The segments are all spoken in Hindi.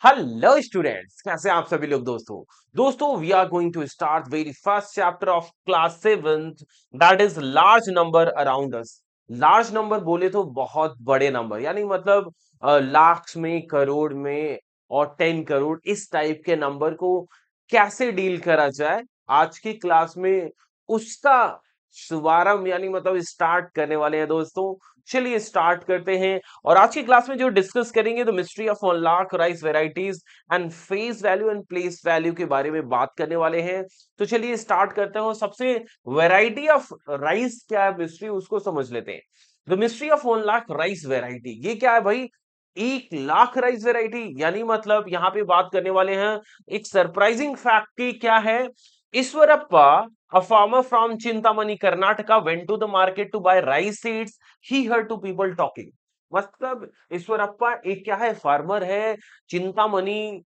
हेलो स्टूडेंट्स, कैसे आप सभी लोग। दोस्तों we are going to start very first chapter of class 7th, that is large number around us. Large number बोले तो बहुत बड़े नंबर, यानी मतलब लाख में, करोड़ में और 10 करोड़, इस टाइप के नंबर को कैसे डील करा जाए आज की क्लास में, उसका शुभारंभ यानी मतलब स्टार्ट करने वाले हैं दोस्तों। चलिए स्टार्ट करते हैं। और आज की क्लास में जो डिस्कस करेंगे तो mystery of 1 lakh rice varieties and face value and place value के बारे में बात करने वाले हैं। तो चलिए स्टार्ट करते हैं। सबसे वैरायटी ऑफ राइस क्या है, मिस्ट्री उसको समझ लेते हैं। The mystery of 1 lakh rice variety, ये क्या है भाई? 1 लाख राइस वेराइटी, यानी मतलब यहाँ पे बात करने वाले हैं एक सरप्राइजिंग फैक्ट की। क्या है? Eshwarappa, a farmer from Chintamani, Karnataka, went to the market to buy rice seeds. He heard two people talking. मतलब ईश्वरप्पा एक क्या है, फार्मर है, चिंतामणि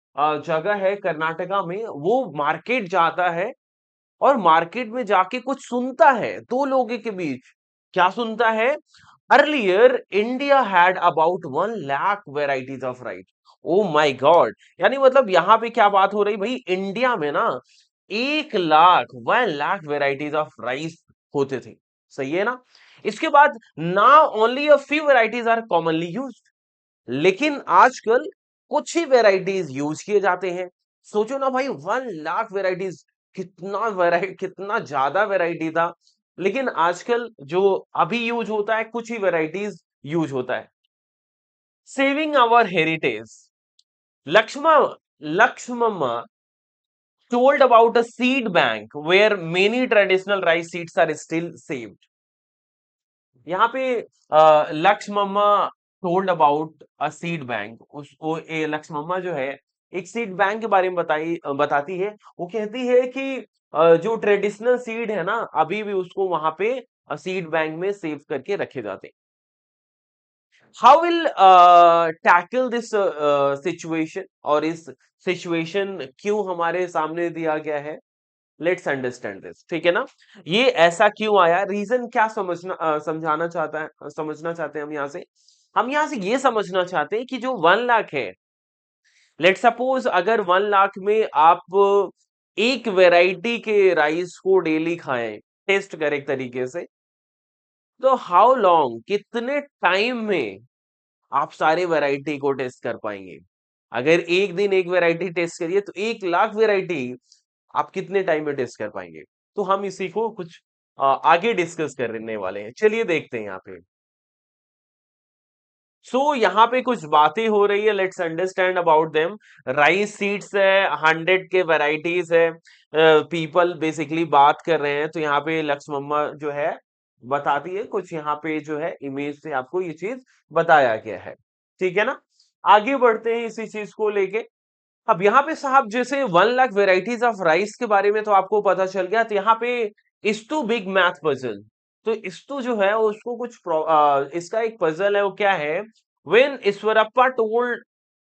जगह है कर्नाटका में। वो मार्केट जाता है और मार्केट में जाके कुछ सुनता है दो लोगों के बीच। क्या सुनता है? Earlier India had about 1 lakh varieties of rice. Oh my God! यानी मतलब यहाँ पे क्या बात हो रही भाई, इंडिया में ना 1 लाख वेराइटीज ऑफ राइस होते थे। सही है ना? इसके बाद now only a few varieties are commonly used, लेकिन आजकल कुछ ही वेराइटीज यूज किए जाते हैं। सोचो ना भाई, 1 लाख वेराइटीज, कितना ज्यादा वेराइटी था। लेकिन आजकल जो अभी यूज होता है, कुछ ही वेराइटीज यूज होता है। Saving our heritage, Lakshma Lakshmamma told about a seed bank where many traditional rice seeds are still saved. यहाँ पे Lakshmamma told about a seed bank, उसको लक्ष्मम्मा जो है एक सीड बैंक के बारे में बताती है। वो कहती है कि जो ट्रेडिशनल सीड है ना, अभी भी उसको वहां पे सीड बैंक में सेव करके रखे जाते हैं। How will tackle this situation, और इस सिचुएशन क्यों हमारे सामने दिया गया है? लेट्स अंडरस्टैंड दिस, ठीक है ना? ये ऐसा क्यों आया, रीजन क्या समझाना चाहता है, समझना चाहते हैं हम यहाँ से। हम यहाँ से ये समझना चाहते हैं कि जो 1 लाख है, लेट सपोज अगर 1 लाख में आप एक वेराइटी के राइस को डेली खाएं, टेस्ट करें एक तरीके से, तो हाउ लॉन्ग, कितने टाइम में आप सारे वैरायटी को टेस्ट कर पाएंगे? अगर एक दिन एक वैरायटी टेस्ट करिए तो 1 लाख वैरायटी आप कितने टाइम में टेस्ट कर पाएंगे? तो हम इसी को कुछ आगे डिस्कस करने वाले हैं। चलिए देखते हैं यहाँ पे। यहाँ पे कुछ बातें हो रही है, let's understand about them. Rice seeds है, 100 के वैरायटीज है, पीपल बेसिकली बात कर रहे हैं। तो यहाँ पे लक्ष्मम्मा जो है बताती है कुछ, यहाँ पे जो है इमेज से आपको ये चीज बताया गया है। ठीक है ना? आगे बढ़ते हैं इसी चीज को लेके। अब यहाँ पे साहब जैसे 1 लाख वेराइटीज ऑफ राइस के बारे में तो आपको पता चल गया। तो यहाँ पे इस्तु बिग मैथ पजल, तो इस्तु जो है उसको कुछ इसका एक पजल है। वो क्या है? When Ishwarappa told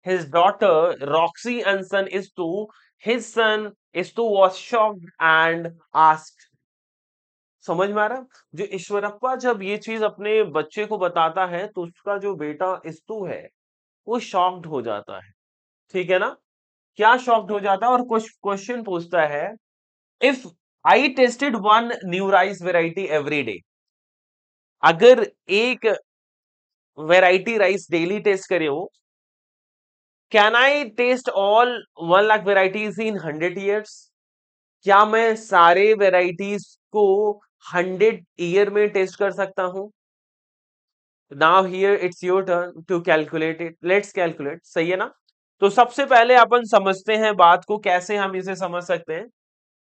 his daughter Roxy and son Istu, his son Istu was shocked and asked. समझ में आ रहा? जो ईश्वरप्पा जब ये चीज अपने बच्चे को बताता है तो उसका जो बेटा इस्तु है वो शॉक्ड हो जाता है। ठीक है ना? क्या शॉक्ड हो जाता है और कुछ क्वेश्चन पूछता है, if I tested one new rice variety every day, अगर एक वेराइटी राइस डेली टेस्ट करे हो, can I test all 1 lakh varieties in 100 years? क्या मैं सारे वेराइटीज को 100 ईयर में टेस्ट कर सकता हूं? Now here it's your turn to calculate it, let's calculate. सही है ना? तो सबसे पहले अपन समझते हैं बात को, कैसे हम इसे समझ सकते हैं।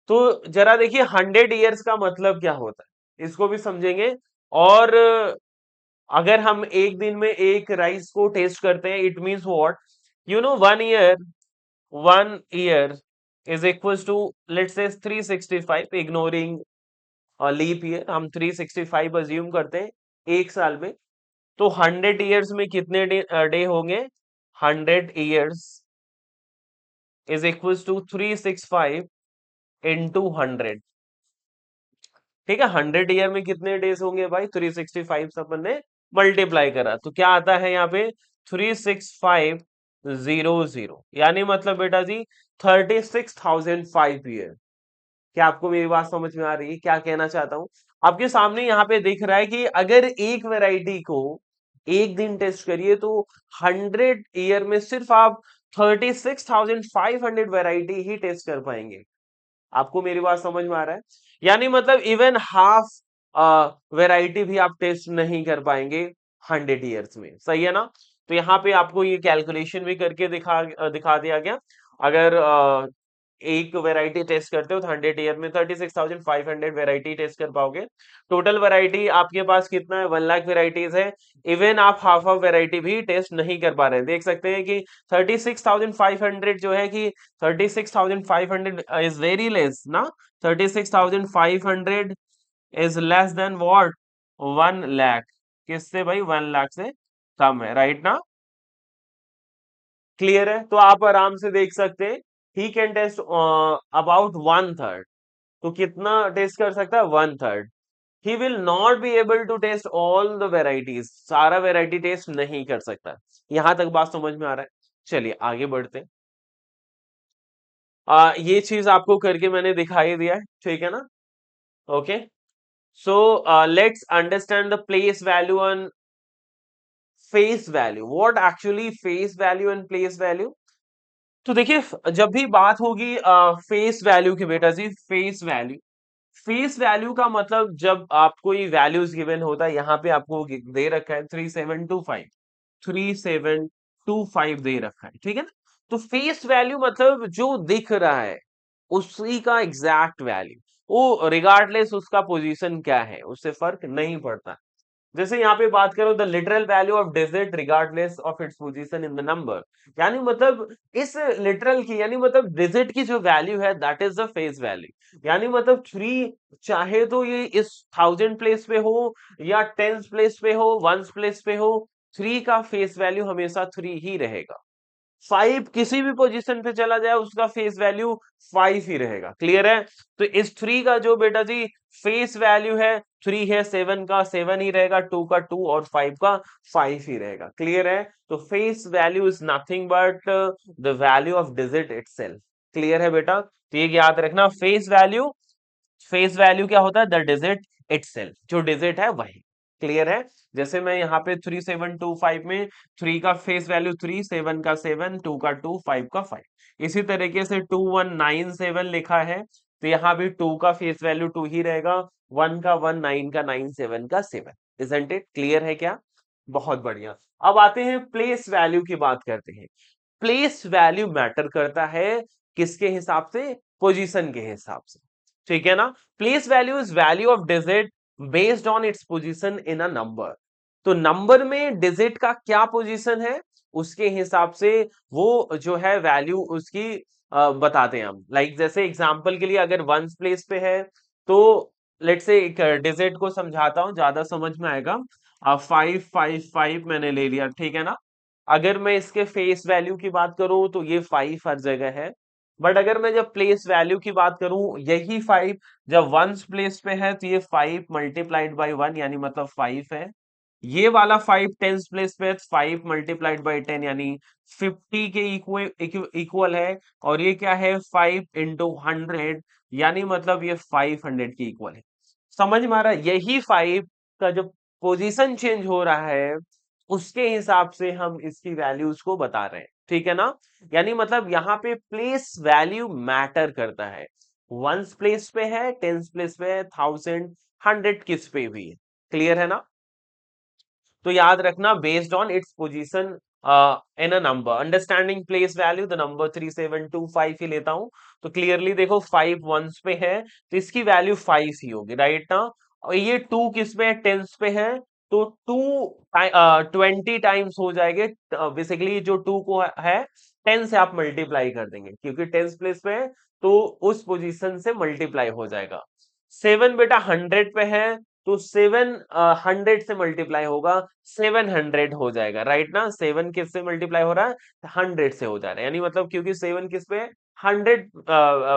तो जरा देखिए, 100 ईयर्स का मतलब क्या होता है, इसको भी समझेंगे। और अगर हम एक दिन में एक राइस को टेस्ट करते हैं, it means what? You know, 1 year is equals to, let's say 365, ignoring leap year, हम 365 अज्यूम करते हैं एक साल में। तो 100 ईयर्स में कितने डे होंगे? 100 years is equals to 365 into 100। ठीक है? 100 ईयर में कितने डेज होंगे भाई? 365 से अपन ने मल्टीप्लाई करा, तो क्या आता है यहाँ पे? 365 0 0, यानी मतलब बेटा जी 36,005 ईयर। क्या आपको मेरी बात समझ में आ रही है, क्या कहना चाहता हूं? आपके सामने यहाँ पे दिख रहा है कि अगर एक वैरायटी को एक दिन टेस्ट करिए तो 100 ईयर में सिर्फ आप 36,500 वैरायटी ही टेस्ट कर पाएंगे। आपको मेरी बात समझ में आ रहा है? यानी मतलब इवन हाफ वैरायटी भी आप टेस्ट नहीं कर पाएंगे 100 ईयर्स में। सही है ना? तो यहाँ पे आपको ये कैलकुलेशन भी करके दिखा दिया गया। अगर एक वैरायटी टेस्ट करते हो तो 100 ईयर में 36,500 वैरायटी टेस्ट कर पाओगे। टोटल वैरायटी आपके पास कितना है? 1 लाख वैरायटीज है। इवन आप हाफ ऑफ वैरायटी भी टेस्ट नहीं कर पा रहे हैं। देख सकते हैं कि 36,500 जो है कि 36,500 is very less ना। 36,500 is less than what? 1 lakh. किससे भाई? 1 लाख से कम है, राइट ना? क्लियर है? तो आप आराम से देख सकते हैं ही कैन टेस्ट अबाउट 1/3। तो कितना टेस्ट कर सकता है? 1/3। He will not be able to test all the varieties, सारा वेराइटी टेस्ट नहीं कर सकता। यहां तक बात समझ में आ रहा है? चलिए आगे बढ़ते हैं। ये चीज आपको करके मैंने दिखाई दिया है, ठीक है ना? Okay. So let's understand the place value on face value. What actually face value and place value? तो देखिए जब भी बात होगी फेस वैल्यू की बेटा जी, फेस वैल्यू का मतलब जब आपको ये वैल्यूज गिवन होता है, यहाँ पे आपको दे रखा है 3725 दे रखा है, ठीक है ना? तो फेस वैल्यू मतलब जो दिख रहा है उसी का एग्जैक्ट वैल्यू, वो रिगार्डलेस उसका पोजीशन क्या है उससे फर्क नहीं पड़ता। जैसे यहाँ पे बात करो the literal value of digit regardless of its position in the number, यानी मतलब इस लिटरल की, यानी मतलब डिजिट की जो वैल्यू है that is the face value. यानी मतलब 3 चाहे तो ये इस 1000 प्लेस पे हो या 10 प्लेस पे हो, 1 प्लेस पे हो, 3 का फेस वैल्यू हमेशा 3 ही रहेगा। 5 किसी भी पोजीशन पे चला जाए उसका फेस वैल्यू 5 ही रहेगा। क्लियर है? तो इस 3 का जो बेटा जी फेस वैल्यू है 3 है, 7 का 7 ही रहेगा, 2 का 2 और 5 का 5 ही रहेगा। क्लियर है? तो face value is nothing but the value of digit itself. Clear है बेटा? तो ये याद रखना, फेस वैल्यू क्या होता है? द डिजिट इटसेल्फ, जो डिजिट है वही। क्लियर है? जैसे मैं यहाँ पे 3725 में 3 का फेस वैल्यू 3, 7 का 7, 2 का 2, 5 का 5। इसी तरीके से 2197 लिखा है तो यहाँ भी 2 का फेस वैल्यू 2 ही रहेगा, 1 का 1, 9 का 9, 7 का 7। Isn't it? क्लियर है क्या? बहुत बढ़िया। अब आते हैं प्लेस वैल्यू की बात करते हैं। प्लेस वैल्यू मैटर करता है किसके हिसाब से? पोजीशन के हिसाब से, ठीक है ना? Place value is value of digit based on its position in a number. तो नंबर में डिजिट का क्या पोजीशन है उसके हिसाब से वो जो है वैल्यू उसकी बताते हैं हम। लाइक जैसे एग्जांपल के लिए अगर वंस प्लेस पे है तो लेट से एक डिजिट को समझाता हूं, ज्यादा समझ में आएगा। 555 मैंने ले लिया, ठीक है ना? अगर मैं इसके फेस वैल्यू की बात करूं तो ये 5 हर जगह है। बट अगर मैं जब प्लेस वैल्यू की बात करूं, यही 5 जब वंस प्लेस पे है तो ये 5 मल्टीप्लाइड बाई 1 यानी मतलब 5 है। ये वाला 5 टेंस प्लेस पे 5 मल्टीप्लाइड बाई 10 यानी 50 के इक्वल है। और ये क्या है? 5 इंटू 100 यानी मतलब ये 500 के इक्वल है। समझ में आ रहा है? यही 5 का जब पोजीशन चेंज हो रहा है उसके हिसाब से हम इसकी वैल्यूज को बता रहे हैं, ठीक है ना? यानी मतलब यहाँ पे प्लेस वैल्यू मैटर करता है। वंस प्लेस पे है, टेंस प्लेस पे है, 1000, 100 किस पे भी है। क्लियर है ना? तो याद रखना based on its position in a number, understanding place value the number 3725 ही लेता हूं। तो क्लियरली देखो 5 वंस पे है तो इसकी वैल्यू 5 ही होगी, राइट ना? और ये 2 किस पे है? टेंस पे है तो 2 20 टाइम्स हो जाएंगे। बेसिकली जो 2 को है 10 से आप मल्टीप्लाई कर देंगे क्योंकि टेंस प्लेस पे है तो उस पोजीशन से मल्टीप्लाई हो जाएगा। 7 बेटा 100 पे है तो 7 100 से मल्टीप्लाई होगा, 700 हो जाएगा, राइट ना? 7 किस से मल्टीप्लाई हो रहा है? 100 से हो जा रहा है, यानी मतलब क्योंकि 7 किस पे है? 100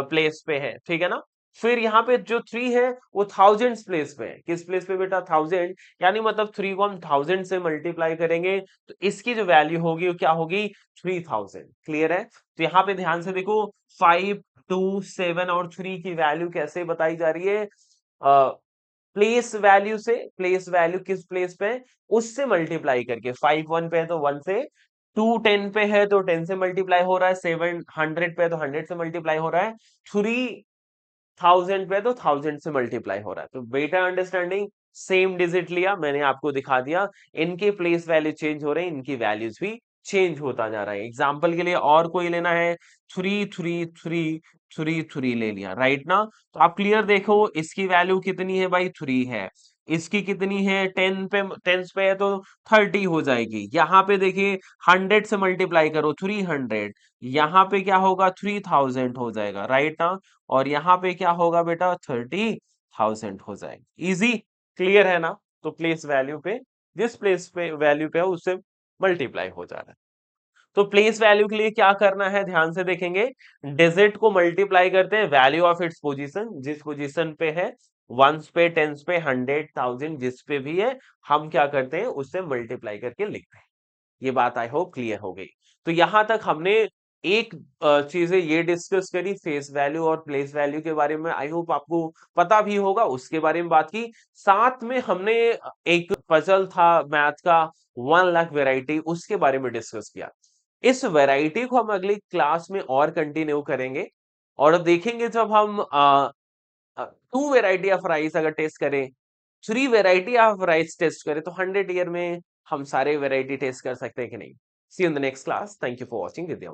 प्लेस पे है, ठीक है ना? फिर यहाँ पे जो 3 है वो थाउजेंड्स प्लेस पे है। किस प्लेस पे बेटा? 1000, यानी मतलब 3 को हम 1000 से मल्टीप्लाई करेंगे तो इसकी जो वैल्यू होगी वो क्या होगी? 3000। क्लियर है? तो यहाँ पे ध्यान से देखो, 5, 2, 7 और 3 की वैल्यू कैसे बताई जा रही है? प्लेस वैल्यू से। प्लेस वैल्यू किस प्लेस पे है? उससे मल्टीप्लाई करके। 5 1 पे है तो 1 से, 2 10 पे है तो 10 से मल्टीप्लाई हो रहा है, 7 100 पे है तो 100 से मल्टीप्लाई हो रहा है, 3 1000 पे तो 1000 से मल्टीप्लाई हो रहा है। तो बेटा अंडरस्टैंडिंग, सेम डिजिट लिया, मैंने आपको दिखा दिया, इनके प्लेस वैल्यू चेंज हो रहे हैं, इनकी वैल्यूज भी चेंज होता जा रहा है। एग्जाम्पल के लिए और कोई लेना है, 3 3 3 3 3 ले लिया, राइट ना? तो आप क्लियर देखो, इसकी वैल्यू कितनी है भाई? 3 है। इसकी कितनी है? 10 पे, 10 पे है तो 30 हो जाएगी। यहाँ पे देखिए 100 से मल्टीप्लाई करो, 300, यहाँ पे क्या होगा? 3000 हो जाएगा, राइट ना? और यहाँ पे क्या होगा बेटा? 30,000 हो जाएगा। इजी, क्लियर है ना? तो प्लेस वैल्यू पे, जिस प्लेस पे वैल्यू पे है उससे मल्टीप्लाई हो जा रहा है। तो प्लेस वैल्यू के लिए क्या करना है? ध्यान से देखेंगे, डिजिट को मल्टीप्लाई करते हैं वैल्यू ऑफ इट्स पोजीशन, जिस पोजीशन पे है, वंस पे, टेंस पे, 100,000 जिस पे भी है, हम क्या करते हैं? उससे मल्टीप्लाई करके लिखते हैं। ये बात आई होप क्लियर हो गई। तो यहां तक हमने एक चीजें ये डिस्कस करी, फेस वैल्यू और प्लेस वैल्यू के बारे में, आई होप आपको पता भी होगा, उसके बारे में बात की। साथ में हमने एक पजल था मैथ का, 1 लाख वैरायटी, उसके बारे में डिस्कस किया। इस वैरायटी को हम अगली क्लास में और कंटिन्यू करेंगे और देखेंगे जब हम 2 वैरायटी ऑफ राइस अगर टेस्ट करें, 3 वैरायटी ऑफ राइस टेस्ट करें, तो 100 ईयर में हम सारे वैरायटी टेस्ट कर सकते हैं कि नहीं? See in the next class. Thank you for watching Vidya.